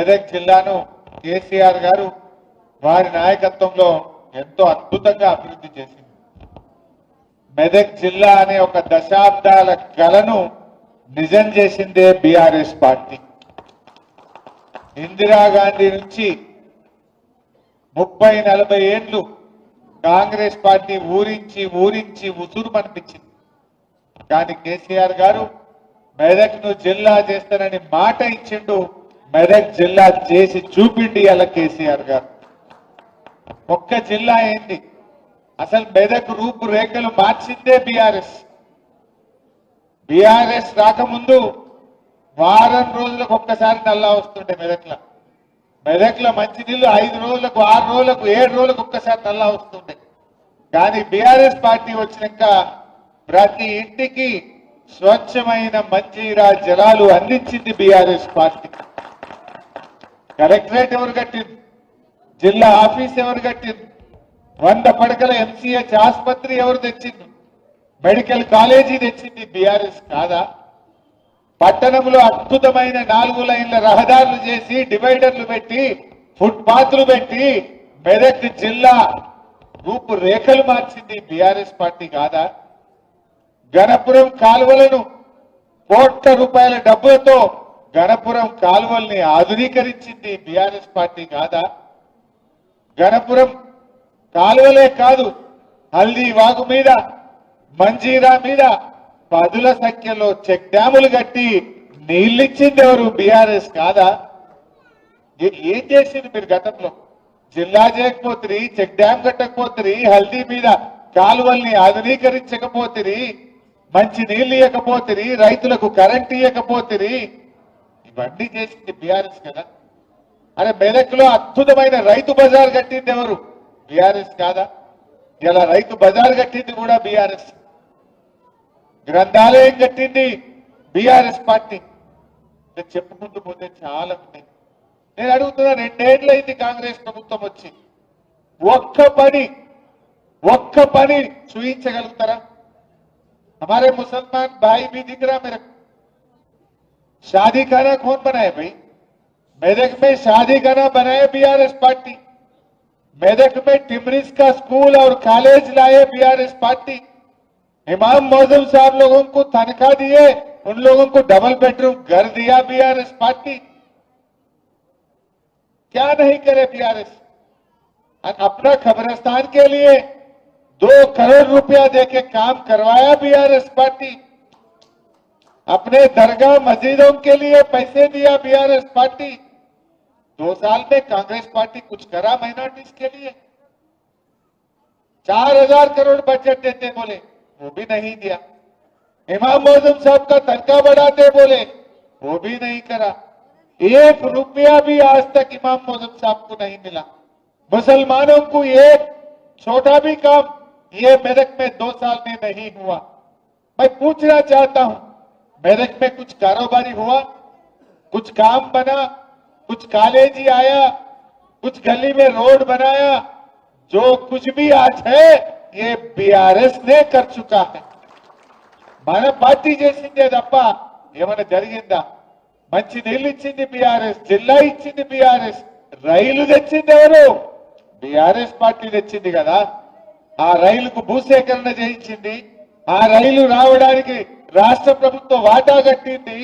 మెదక్ జిల్లాను కేసీఆర్ గారు వారి నాయకత్వంలో ఎంతో అద్భుతంగా అభివృద్ధి చేసింది. మెదక్ జిల్లా అనే ఒక దశాబ్దాల కలను నిజం చేసిందే బీఆర్ఎస్ పార్టీ. ఇందిరాగాంధీ నుంచి 30-40 ఏళ్లు కాంగ్రెస్ పార్టీ ఊరించి ఊరించి ఉసురు అనిపించింది. కానీ కేసీఆర్ గారు మెదక్ను జిల్లా చేస్తానని మాట ఇచ్చిండు. మెదక్ జిల్లా చేసి చూపిండి అలా కేసీఆర్ గారు. ఒక్క జిల్లా ఏంటి, అసలు మెదక్ రూపురేఖలు మార్చిందే బీఆర్ఎస్. బీఆర్ఎస్ రాకముందు వారం రోజులకు ఒక్కసారి నల్లా వస్తుండే మెదక్లో మంచినీళ్ళు 5 రోజులకు 6 రోజులకు 7 రోజులకు ఒక్కసారి నల్లా వస్తుండే. కానీ బీఆర్ఎస్ పార్టీ వచ్చినాక ప్రతి ఇంటికి స్వచ్ఛమైన మంజీరా జలాలు అందించింది బీఆర్ఎస్ పార్టీ. కలెక్టరేట్ ఎవరు కట్టింది, జిల్లా ఆఫీస్ ఎవరు కట్టింది, 100 పడకల ఎంసీహెచ్ ఆసుపత్రి ఎవరు తెచ్చింది, మెడికల్ కాలేజీ తెచ్చింది బీఆర్ఎస్ కాదా? పట్టణంలో అద్భుతమైన 4 లైన్ల రహదారులు చేసి డివైడర్లు పెట్టి ఫుట్ పాత్లు పెట్టి మెదక్ జిల్లా రూపురేఖలు మార్చింది బీఆర్ఎస్ పార్టీ కాదా? గణపురం కాలువలను కోట్ల రూపాయల డబ్బులతో గణపురం కాలువల్ని ఆధునీకరించింది బీఆర్ఎస్ పార్టీ కాదా? గణపురం కాలువలే కాదు, హల్దీ వాగు మీద మంజీరా మీద 10ల సంఖ్యలో చెక్ డ్యాములు కట్టి నీళ్ళిచ్చింది ఎవరు? బీఆర్ఎస్ కాదా? ఏం చేసింది మీరు గతంలో? జిల్లా చేయకపోతే, చెక్ డ్యామ్ కట్టకపోతే, హల్దీ మీద కాలువల్ని ఆధునీకరించకపోతే, మంచి నీళ్లు ఇవ్వకపోతే, రైతులకు కరెంట్ ఇవ్వకపోతే, ఇవన్నీ చేసింది బీఆర్ఎస్ కదా. అరే మెదక్లో అద్భుతమైన రైతు బజార్ కట్టింది ఎవరు? బీఆర్ఎస్ కాదా? ఇలా రైతు బజార్ కట్టింది కూడా బీఆర్ఎస్. గ్రంథాలయం కట్టింది బీఆర్ఎస్ పార్టీ. చెప్పుకుంటూ పోతే చాలా ఉన్నాయి. నేను అడుగుతున్నా, 2 ఏళ్లైంది కాంగ్రెస్ ప్రభుత్వం వచ్చి, ఒక్క పని చూయించగలుగుతారా? हमारे मुसलमान भाई भी दिख रहा मेरे को। शादी खाना कौन बनाए भाई? मेदक में शादी खाना बनाए बीआरएस पार्टी। मेदक में टिमरिस का स्कूल और कॉलेज लाए बीआरएस पार्टी। इमाम मौजूम साहब लोगों को तनख्वाह दिए, उन लोगों को डबल बेडरूम घर दिया बीआरएस पार्टी। क्या नहीं करे बीआरएस? अपना खबरस्तान के लिए 2 करोड़ रुपया देके काम करवाया बीआरएस पार्टी। अपने दरगाह मस्जिदों के लिए पैसे दिया बीआरएस पार्टी। 2 साल में कांग्रेस पार्टी कुछ करा माइनॉरिटीज के लिए? 4000 करोड़ बजट देते बोले, वो भी नहीं दिया। इमाम मौजूम साहब का तनख्वाह बढ़ाते बोले, वो भी नहीं करा। 1 रुपया भी आज तक इमाम मौजूम साहब को नहीं मिला। मुसलमानों को एक छोटा भी काम ये मेदक में 2 साल में नहीं हुआ। मैं पूछना चाहता हूं, मेदक में कुछ कारोबारी हुआ, कुछ काम बना, कुछ कॉलेज ही आया, कुछ गली में रोड बनाया? जो कुछ भी आज है ये बीआरएस ने कर चुका है। మన పార్టీ చేసిందే తప్ప ఏమైనా జరిగిందా? మంచి నీళ్ళు ఇచ్చింది బీఆర్ఎస్, జిల్లా ఇచ్చింది బీఆర్ఎస్, రైలు తెచ్చింది ఎవరు? బీఆర్ఎస్ పార్టీ తెచ్చింది కదా. ఆ రైలుకు భూసేకరణ చేయించింది, ఆ రైలు రావడానికి రాష్ట్ర ప్రభుత్వం వాటా కట్టింది,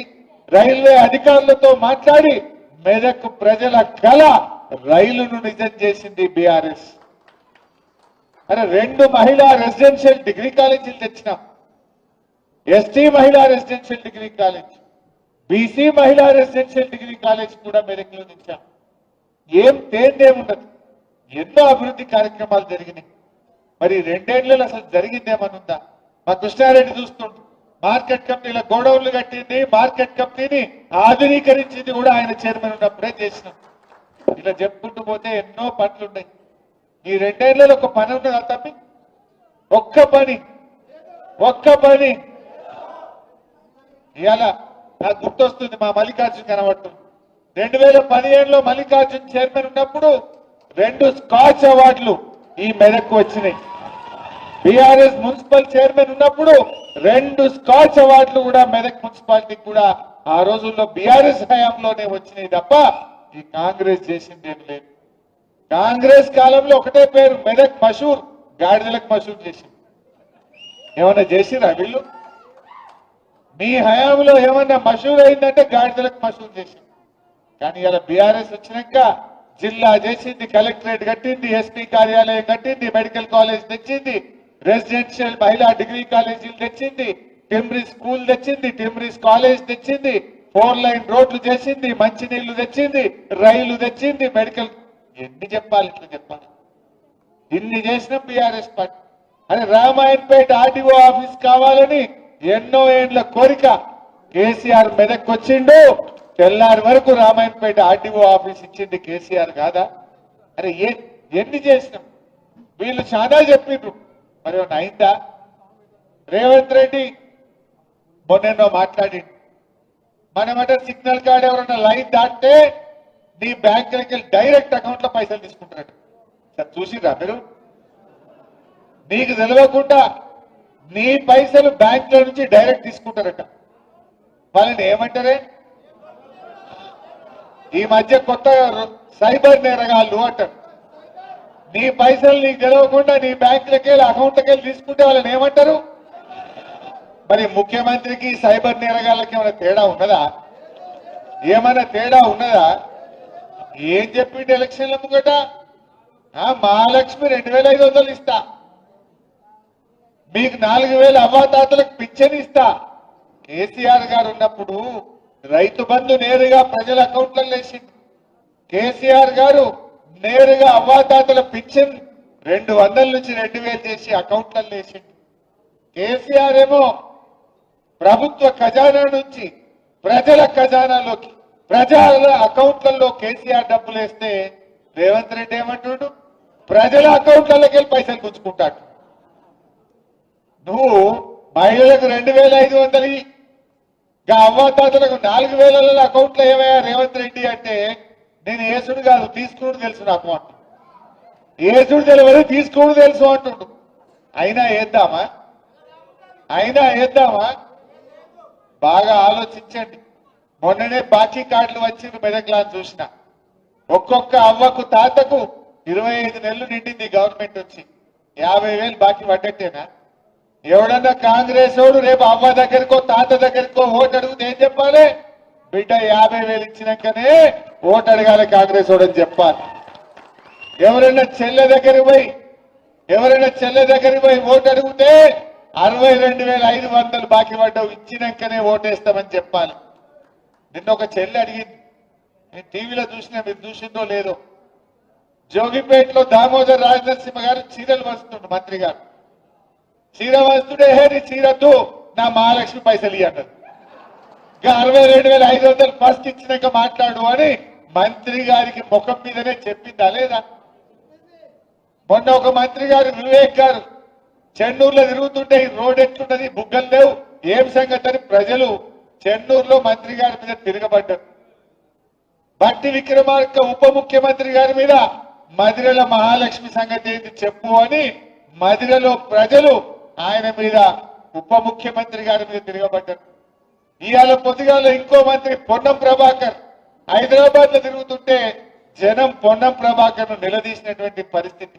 రైల్వే అధికారులతో మాట్లాడి మెదక్ ప్రజల కళ రైలును నిజం చేసింది బీఆర్ఎస్. అరే 2 మహిళా రెసిడెన్షియల్ డిగ్రీ కాలేజీలు తెచ్చినాం. ఎస్టీ మహిళా రెసిడెన్షియల్ డిగ్రీ కాలేజ్, బీసీ మహిళా రెసిడెన్షియల్ డిగ్రీ కాలేజ్ కూడా మెదక్లో తెచ్చాం. ఏం తేందేముండదు, ఎన్నో అభివృద్ధి కార్యక్రమాలు జరిగినాయి. మరి 2 ఏళ్లలో అసలు జరిగిందేమనుందా? మా కృష్ణారెడ్డి చూస్తుంటు మార్కెట్ కమిటీల గోడౌన్లు కట్టింది, మార్కెట్ కమిటీని ఆధునీకరించింది కూడా ఆయన చైర్మన్ ఉన్నప్పుడే చేసినాం. ఇలా చెప్పుకుంటూ పోతే ఎన్నో పనులున్నాయి. ఈ 2 ఏళ్లలో ఒక పని ఉన్నదా తప్పి? ఒక్క పని ఇవాళ నాకు గుర్తొస్తుంది, మా మల్లికార్జున్ కనబడుతుంది. 2015లో మల్లికార్జున్ చైర్మన్ ఉన్నప్పుడు 2 స్కాచ్ అవార్డులు ఈ మెదక్కు వచ్చినాయి. బీఆర్ఎస్ మున్సిపల్ చైర్మన్ ఉన్నప్పుడు 2 స్కాచ్ అవార్డులు కూడా మెదక్ మున్సిపాలిటీకి కూడా ఆ రోజుల్లో బీఆర్ఎస్ హయాంలోనే వచ్చినాయి తప్ప ఈ కాంగ్రెస్ చేసింది ఏం లేదు. కాంగ్రెస్ కాలంలో ఒకటే పేరు మెదక్ మషూర్, గాడిదలకు మషూర్ చేసింది. ఏమన్నా చేసిరా వీళ్ళు? మీ హయాంలో ఏమన్నా మషూర్ అయిందంటే గాడిదలకు మషూర్ చేసింది. కానీ ఇలా బీఆర్ఎస్ వచ్చినాక జిల్లా చేసింది, కలెక్టరేట్ కట్టింది, ఎస్పీ కార్యాలయం కట్టింది, మెడికల్ కాలేజ్ తెచ్చింది, రెసిడెన్షియల్ మహిళా డిగ్రీ కాలేజీలు తెచ్చింది, టిమ్రీ స్కూల్ తెచ్చింది, టిమ్రీస్ కాలేజ్ తెచ్చింది, 4 లైన్ రోడ్లు చేసింది, మంచినీళ్లు తెచ్చింది, రైలు తెచ్చింది, మెడికల్. ఎన్ని చెప్పాలి? ఇట్లా చెప్పాలి. ఇన్ని చేసిన బీఆర్ఎస్ పార్టీ. అని రామాయణపేట ఆర్టీఓ ఆఫీస్ కావాలని ఎన్నో ఏండ్ల కోరిక. కేసీఆర్ మెదక్ వచ్చిండు, తెల్లారి వరకు రామాయణపేట ఆర్టీఓ ఆఫీస్ ఇచ్చింది కేసీఆర్ కాదా? అరే ఎన్ని చేసినాం? వీళ్ళు చాలా చెప్పిండ్రు, మరి అయిందా? రేవంత్ రెడ్డి మొన్నెన్నో మాట్లాడి మనమంటే సిగ్నల్ కార్డ్ ఎవరన్నా లైన్ దాటితే నీ బ్యాంకులకి వెళ్ళి డైరెక్ట్ అకౌంట్ లో పైసలు తీసుకుంటారట. సార్ చూసిరా మీరు? నీకు తెలియకుండా నీ పైసలు బ్యాంకుల నుంచి డైరెక్ట్ తీసుకుంటారట. వాళ్ళని ఏమంటారే? ఈ మధ్య కొత్త సైబర్ నేరగాళ్ళు అంటారు. నీ పైసలు నీకు తెలియకుండా నీ బ్యాంకులకి వెళ్ళి అకౌంట్లకి వెళ్ళి తీసుకుంటే వాళ్ళని ఏమంటారు? మరి ముఖ్యమంత్రికి సైబర్ నేరగాళ్ళకి ఏమైనా తేడా ఉన్నదా? ఏమైనా తేడా ఉన్నదా? ఏం చెప్పిండు ఎలక్షన్ల ముంగట? మహాలక్ష్మి 2500 ఇస్తా, మీకు 4000 అవ్వాతాతలకు పింఛన్ ఇస్తా. కేసీఆర్ గారు ఉన్నప్పుడు రైతు బంధు నేరుగా ప్రజల అకౌంట్లలో వేసింది. కేసీఆర్ గారు నేరుగా అవ్వాతాతల పింఛన్ 200 నుంచి 2000 చేసి అకౌంట్లలో వేసింది. కేసీఆర్ ఏమో ప్రభుత్వ ఖజానా నుంచి ప్రజల ఖజానాలోకి, ప్రజల అకౌంట్లలో కేసీఆర్ డబ్బులు వేస్తే రేవంత్ రెడ్డి ఏమంటున్నాడు? ప్రజల అకౌంట్లలోకి వెళ్ళి పైసలు పుచ్చుకుంటాడు. నువ్వు మహిళలకు 2500 అవ్వాతాతలకు 4000 అకౌంట్లో ఏమయ్యా రేవంత్ రెడ్డి అంటే, నేను ఏసుడు కాదు తీసుకుని తెలుసు నాకు అంటు. ఏసుడు తెలియదు తీసుకుని తెలుసు అంటుండు. అయినా వేద్దామా? బాగా ఆలోచించండి. మొన్ననే బాకీ కార్డులు వచ్చింది మెదక్లా చూసిన. ఒక్కొక్క అవ్వకు తాతకు 25 నెలలు నిండింది గవర్నమెంట్ వచ్చి. 50,000 బాకీ పడ్డట్టేనా? ఎవడన్నా కాంగ్రెస్ వాడు రేపు అవ్వ దగ్గరకో తాత దగ్గరకో ఓటు అడిగితే ఏం చెప్పాలి? బిడ్డ 50,000 ఇచ్చినాకనే ఓటు అడగాలి కాంగ్రెస్ వాడు అని చెప్పాలి. ఎవరైనా చెల్లె దగ్గరికి పోయి ఓటు అడిగితే 62,500 బాకీ పడ్డావు, ఇచ్చినాకనే ఓటేస్తామని చెప్పాలి. నిన్న ఒక చెల్లె అడిగింది, నేను టీవీలో చూసినా, మీరు చూసిందో లేదో. జోగిపేటలో దామోదర్ రాజనరసింహ గారు చీరలు వస్తుండు, మంత్రి గారు చీర వస్తుండే, నీ చీరతో నా మహాలక్ష్మి పైసలు ఇవ్వన్నారు. ఇంకా 62,500 ఫస్ట్ ఇచ్చినాక మాట్లాడు అని మంత్రి గారికి ముఖం మీదనే చెప్పిందా లేదా? మొన్న ఒక మంత్రి గారు వివేక్ గారు చెన్నూరులో తిరుగుతుంటే ఈ రోడ్ ఎట్లున్నది, బుగ్గలు లేవు, ఏం సంగతి అని ప్రజలు చెన్నూరులో మంత్రి గారి మీద తిరగబడ్డారు. బట్టి విక్రమార్క ఉప ముఖ్యమంత్రి గారి మీద మదిరల మహాలక్ష్మి సంగతి ఏంటి చెప్పు అని మదిరలో ప్రజలు ఆయన మీద, ఉప ముఖ్యమంత్రి గారి మీద తిరగబడ్డారు. ఇవాళ పొద్దుగాల ఇంకో మంత్రి పొన్నం ప్రభాకర్ హైదరాబాద్ లో తిరుగుతుంటే జనం పొన్నం ప్రభాకర్ ను నిలదీసినటువంటి పరిస్థితి.